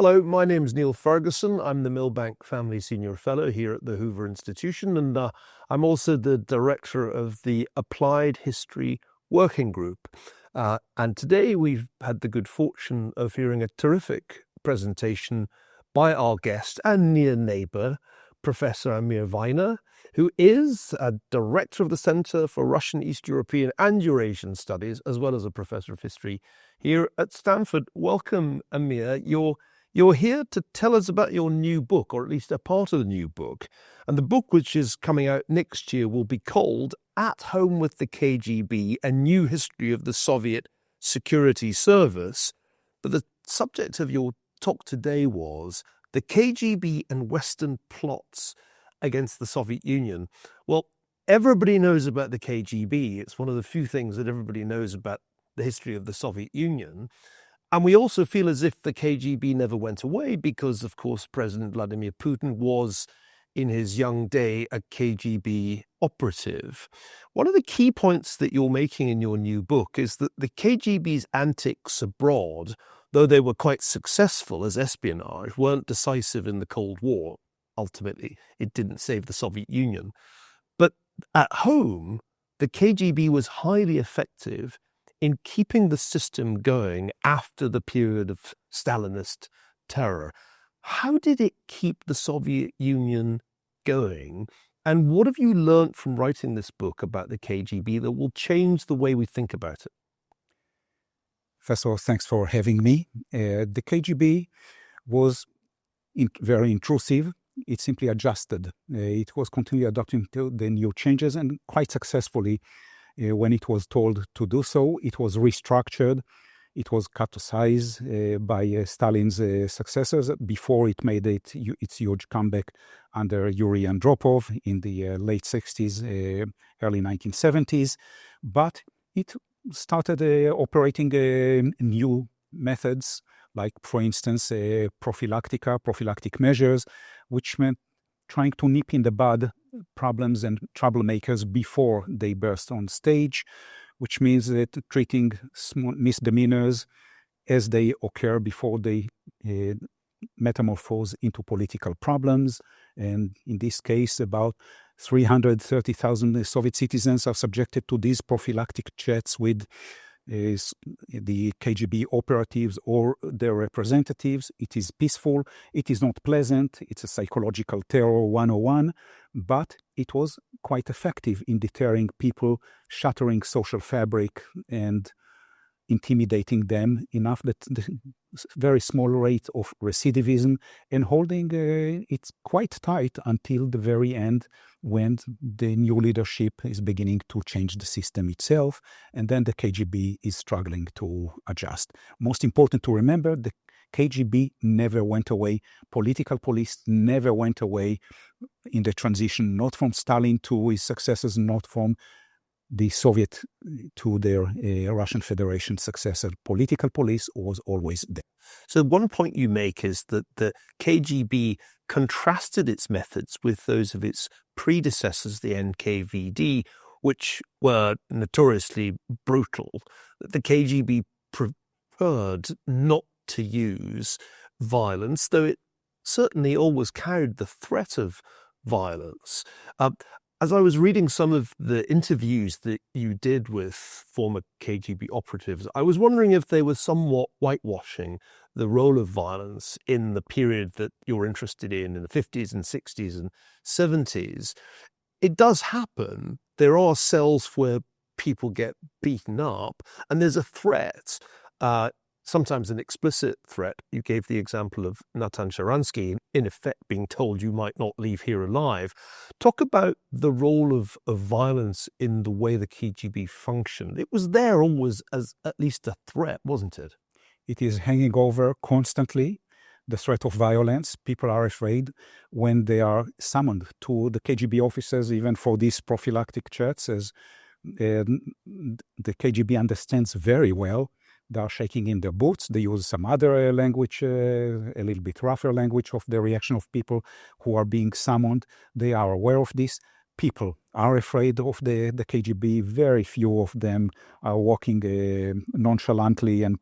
Hello, my name is Niall Ferguson. I'm the Milbank Family Senior Fellow here at the Hoover Institution, and I'm also the director of the Applied History Working Group. And today we've had the good fortune of hearing a terrific presentation by our guest and near neighbor, Professor Amir Weiner, who is a director of the Center for Russian, East European and Eurasian Studies, as well as a professor of history here at Stanford. Welcome, Amir. You're here to tell us about your new book, or at least a part of the new book. And the book, which is coming out next year, will be called At Home with the KGB, A New History of the Soviet Security Service. But the subject of your talk today was the KGB and Western plots against the Soviet Union. Well, everybody knows about the KGB. It's one of the few things that everybody knows about the history of the Soviet Union. And we also feel as if the KGB never went away because, of course, President Vladimir Putin was, in his young day, a KGB operative. One of the key points that you're making in your new book is that the KGB's antics abroad, though they were quite successful as espionage, weren't decisive in the Cold War. Ultimately, it didn't save the Soviet Union. But at home, the KGB was highly effective in keeping the system going after the period of Stalinist terror. How did it keep the Soviet Union going? And what have you learned from writing this book about the KGB that will change the way we think about it? First of all, thanks for having me. The KGB was very intrusive. It simply adjusted. It was continually adapting to the new changes, and quite successfully. When it was told to do so, it was restructured. It was cut to size by Stalin's successors before it made its huge comeback under Yuri Andropov in the late 60s, early 1970s. But it started operating new methods, like, for instance, prophylactic measures, which meant trying to nip in the bud problems and troublemakers before they burst on stage, which means that treating small misdemeanors as they occur before they metamorphose into political problems. And in this case, about 330,000 Soviet citizens are subjected to these prophylactic chats with the KGB operatives or their representatives. It is peaceful. It is not pleasant. It's a psychological terror 101, but it was quite effective in deterring people, shattering social fabric and intimidating them enough that the very small rate of recidivism, and holding it quite tight until the very end, when the new leadership is beginning to change the system itself, and then the KGB is struggling to adjust. Most important to remember, the KGB never went away. Political police never went away in the transition, not from Stalin to his successors, not from the Soviet to their Russian Federation successor. Political police was always there. So one point you make is that the KGB contrasted its methods with those of its predecessors, the NKVD, which were notoriously brutal. The KGB preferred not to use violence, though it certainly always carried the threat of violence. As I was reading some of the interviews that you did with former KGB operatives, I was wondering if they were somewhat whitewashing the role of violence in the period that you're interested in the 50s and 60s and 70s. It does happen. There are cells where people get beaten up, and there's a threat. Sometimes an explicit threat. You gave the example of Natan Sharansky, in effect being told you might not leave here alive. Talk about the role of violence in the way the KGB functioned. It was there always as at least a threat, wasn't it? It is hanging over constantly, the threat of violence. People are afraid when they are summoned to the KGB officers, even for these prophylactic chats, as the KGB understands very well. They are shaking in their boots. They use some other language, a little bit rougher language of the reaction of people who are being summoned. They are aware of this. people are afraid of the KGB. Very few of them are walking nonchalantly and in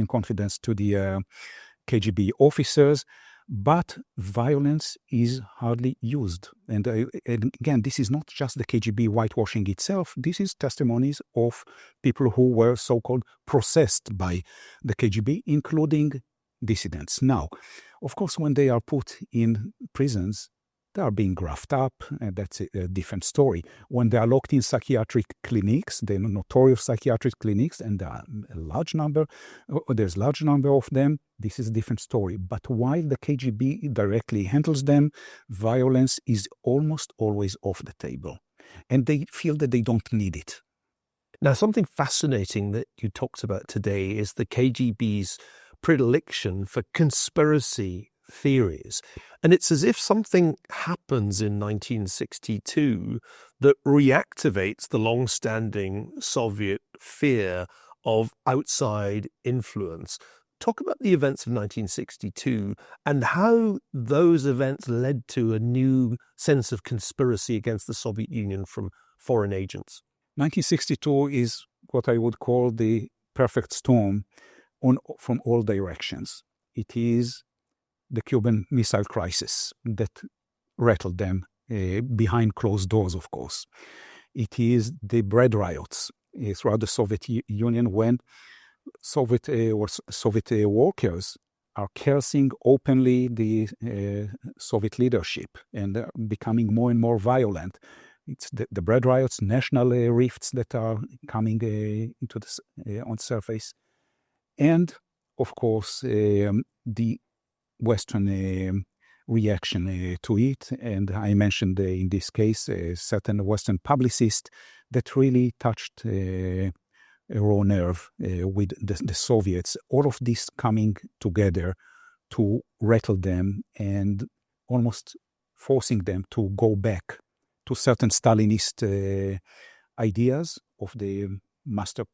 confidence to the KGB officers. But violence is hardly used. And again, this is not just the KGB whitewashing itself. This is testimonies of people who were so-called processed by the KGB, including dissidents. Now, of course, when they are put in prisons, they are being graphed up, and that's a different story. When they are locked in psychiatric clinics, the notorious psychiatric clinics, and there's a large number of them, this is a different story. But while the KGB directly handles them, violence is almost always off the table. And they feel that they don't need it. Now, something fascinating that you talked about today is the KGB's predilection for conspiracy theories. And it's as if something happens in 1962 that reactivates the long-standing Soviet fear of outside influence. Talk about the events of 1962 and how those events led to a new sense of conspiracy against the Soviet Union from foreign agents. 1962 is what I would call the perfect storm from all directions. It is the Cuban Missile Crisis that rattled them behind closed doors, of course. It is the bread riots throughout the Soviet Union when Soviet workers are cursing openly the Soviet leadership and becoming more and more violent. It's the bread riots, national rifts that are coming into the on surface, and of course the Western reaction to it. And I mentioned in this case a certain Western publicist that really touched a raw nerve with the Soviets. All of this coming together to rattle them and almost forcing them to go back to certain Stalinist ideas of the master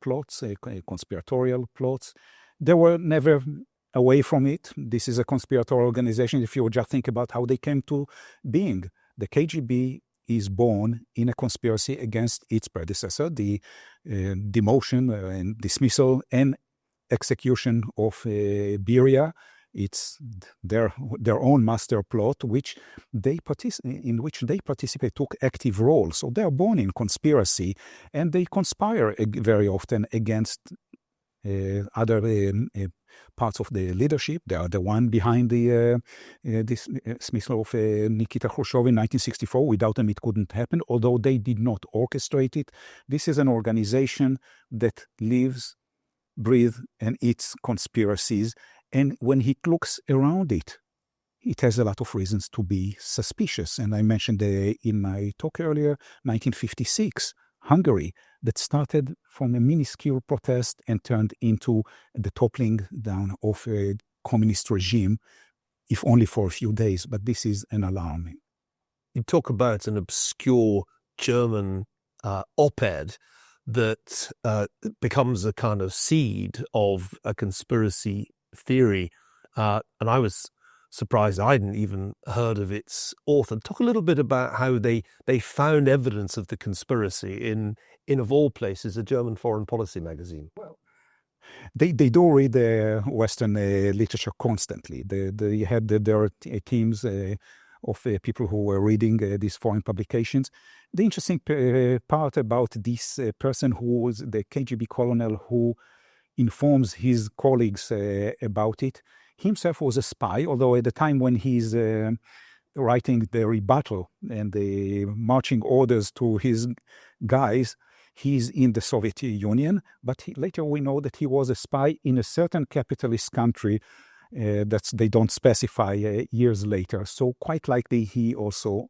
plots, conspiratorial plots. They were never away from it. This is a conspiratorial organization. If you just think about how they came to being, the KGB is born in a conspiracy against its predecessor, the demotion and dismissal and execution of Beria. It's their own master plot, in which they participate, took active roles. So they are born in conspiracy, and they conspire very often against other parts of the leadership. They are the one behind the dismissal of Nikita Khrushchev in 1964. Without them, it couldn't happen, although they did not orchestrate it. This is an organization that lives, breathes, and eats conspiracies. And when he looks around it, it has a lot of reasons to be suspicious. And I mentioned in my talk earlier, 1956, Hungary, that started from a minuscule protest and turned into the toppling down of a communist regime, if only for a few days. But this is an alarm. You talk about an obscure German op-ed that becomes a kind of seed of a conspiracy theory. And I was surprised I hadn't even heard of its author. Talk a little bit about how they found evidence of the conspiracy in of all places, a German foreign policy magazine. Well, they do read Western literature constantly. They had their teams of people who were reading these foreign publications. The interesting part about this person who was the KGB colonel who informs his colleagues about it, himself was a spy, although at the time when he's writing the rebuttal and the marching orders to his guys, he's in the Soviet Union. But later we know that he was a spy in a certain capitalist country that they don't specify years later. So quite likely he also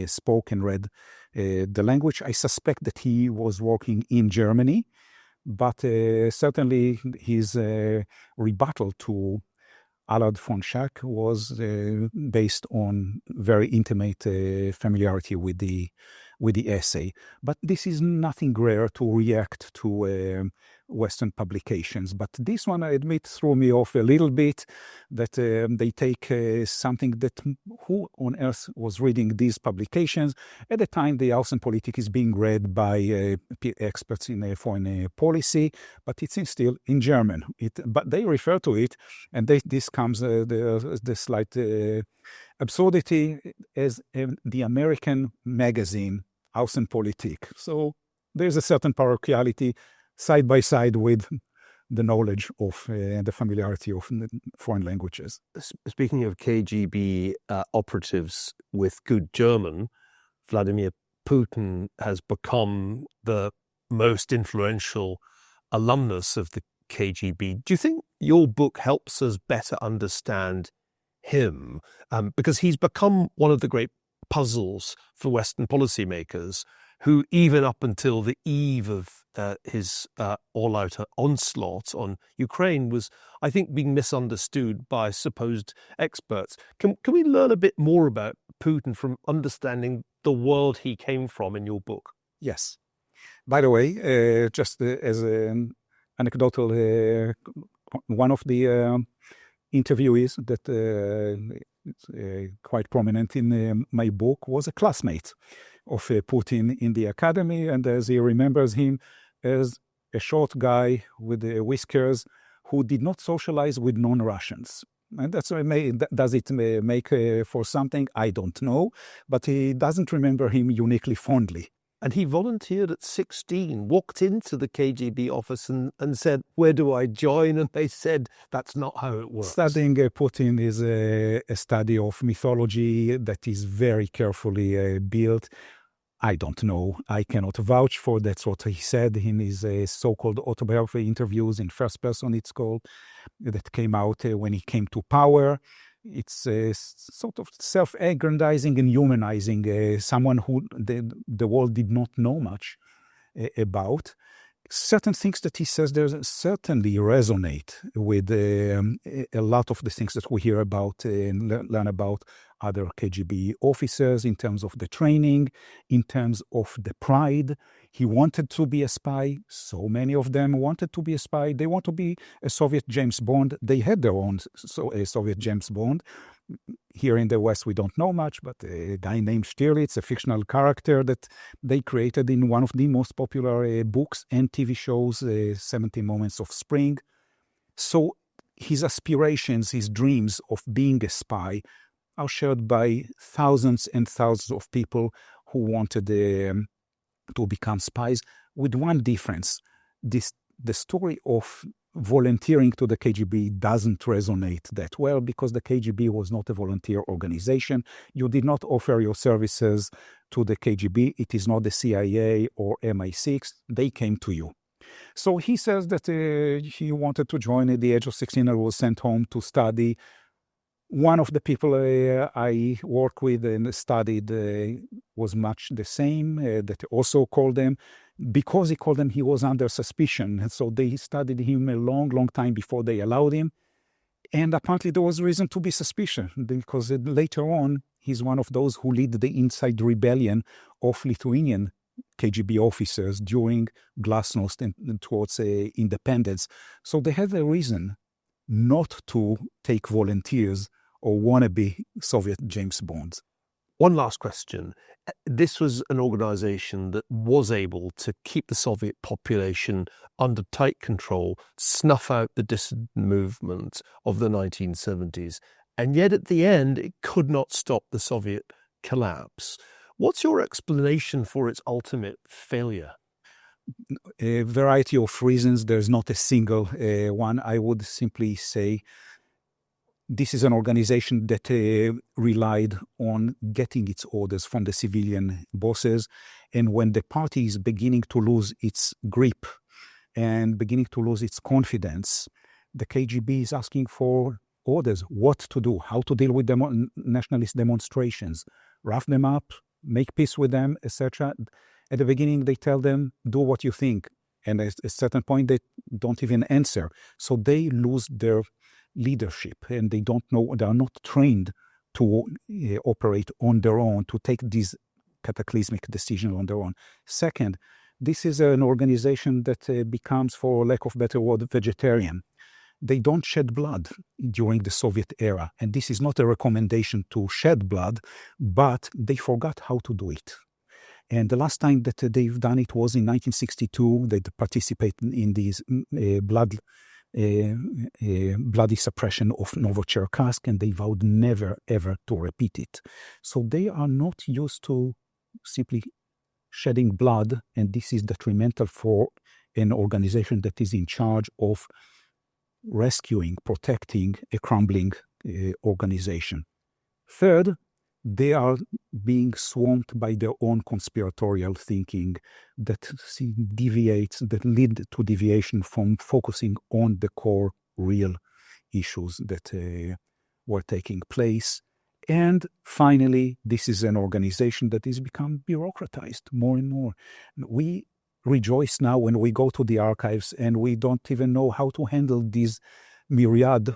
spoke and read the language. I suspect that he was working in Germany, but certainly his rebuttal to Allard von Schack was based on very intimate familiarity with the essay. But this is nothing rare to react to Western publications. But this one, I admit, threw me off a little bit, that they take something that who on earth was reading these publications? At the time, the Außenpolitik is being read by experts in foreign policy, but it's still in German. But they refer to it, and this comes the slight absurdity as the American magazine Außenpolitik. So there's a certain parochiality side by side with the knowledge of the familiarity of foreign languages. Speaking of KGB operatives with good German, Vladimir Putin has become the most influential alumnus of the KGB. Do you think your book helps us better understand him? Because he's become one of the great puzzles for Western policymakers, who even up until the eve of his all-out onslaught on Ukraine was, I think, being misunderstood by supposed experts. Can we learn a bit more about Putin from understanding the world he came from in your book? Yes. By the way, just as an anecdotal, one of the interviewees that is quite prominent in my book was a classmate of Putin in the academy, and as he remembers him as a short guy with whiskers who did not socialize with non-Russians. And that's does it make for something? I don't know, but he doesn't remember him uniquely fondly. And he volunteered at 16, walked into the KGB office and said, "Where do I join?" And they said, "That's not how it works." Studying Putin is a study of mythology that is very carefully built. I don't know. I cannot vouch for that's what he said in his so-called autobiography interviews in first person, it's called, that came out when he came to power. It's sort of self-aggrandizing and humanizing someone who the world did not know much about. Certain things that he says there certainly resonate with a lot of the things that we hear about and learn about other KGB officers in terms of the training, in terms of the pride. He wanted to be a spy. So many of them wanted to be a spy. They want to be a Soviet James Bond. They had their own Soviet James Bond. Here in the West, we don't know much, but a guy named Stirlitz, a fictional character that they created in one of the most popular books and TV shows, 70 Moments of Spring. So his aspirations, his dreams of being a spy are shared by thousands and thousands of people who wanted to become spies, with one difference. The story of volunteering to the KGB doesn't resonate that well, because the KGB was not a volunteer organization. You did not offer your services to the KGB. It is not the CIA or MI6. They came to you. So he says that he wanted to join at the age of 16 and was sent home to study. One of the people I work with and studied was much the same, that also called them. Because he called them, he was under suspicion. And so they studied him a long, long time before they allowed him. And apparently there was reason to be suspicious, because later on, he's one of those who lead the inside rebellion of Lithuanian KGB officers during Glasnost and towards independence. So they had a reason not to take volunteers or wannabe Soviet James Bonds. One last question. This was an organization that was able to keep the Soviet population under tight control, snuff out the dissident movement of the 1970s, and yet at the end it could not stop the Soviet collapse. What's your explanation for its ultimate failure? A variety of reasons. There's not a single one. I would simply say this is an organization that relied on getting its orders from the civilian bosses. And when the party is beginning to lose its grip and beginning to lose its confidence, the KGB is asking for orders, what to do, how to deal with nationalist demonstrations, rough them up, make peace with them, etc. At the beginning, they tell them, do what you think. And at a certain point, they don't even answer. So they lose their leadership, and they don't know, they are not trained to operate on their own, to take these cataclysmic decisions on their own. Second, This is an organization that becomes, for lack of better word, vegetarian. They don't shed blood during the Soviet era. And this is not a recommendation to shed blood, but they forgot how to do it. And the last time that they've done it was in 1962. They participated in these bloody suppression of Novocherkassk, and they vowed never, ever to repeat it. So they are not used to simply shedding blood, and this is detrimental for an organization that is in charge of rescuing, protecting a crumbling organization. Third, they are being swamped by their own conspiratorial thinking that deviates, that lead to deviation from focusing on the core real issues that were taking place. And finally, this is an organization that has become bureaucratized more and more. We rejoice now when we go to the archives and we don't even know how to handle these myriad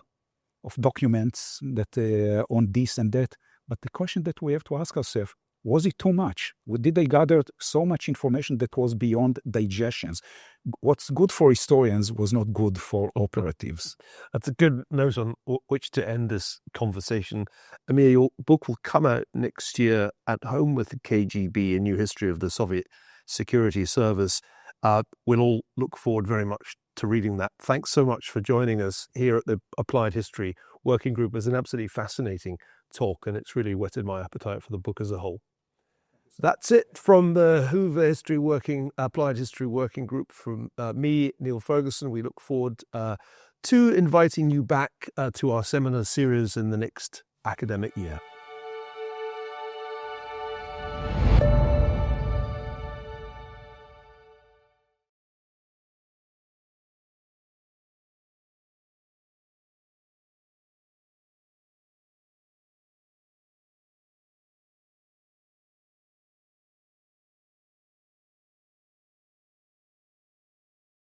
of documents that on this and that. But the question that we have to ask ourselves, was it too much? Did they gather so much information that was beyond digestions? What's good for historians was not good for operatives. That's a good note on which to end this conversation. Amir, your book will come out next year, At Home with the KGB, A New History of the Soviet Security Service. We'll all look forward very much to reading that. Thanks so much for joining us here at the Applied History Working Group. It was an absolutely fascinating talk, and it's really whetted my appetite for the book as a whole. That's it from the Hoover Applied History Working Group. From me, Niall Ferguson. We look forward to inviting you back to our seminar series in the next academic year.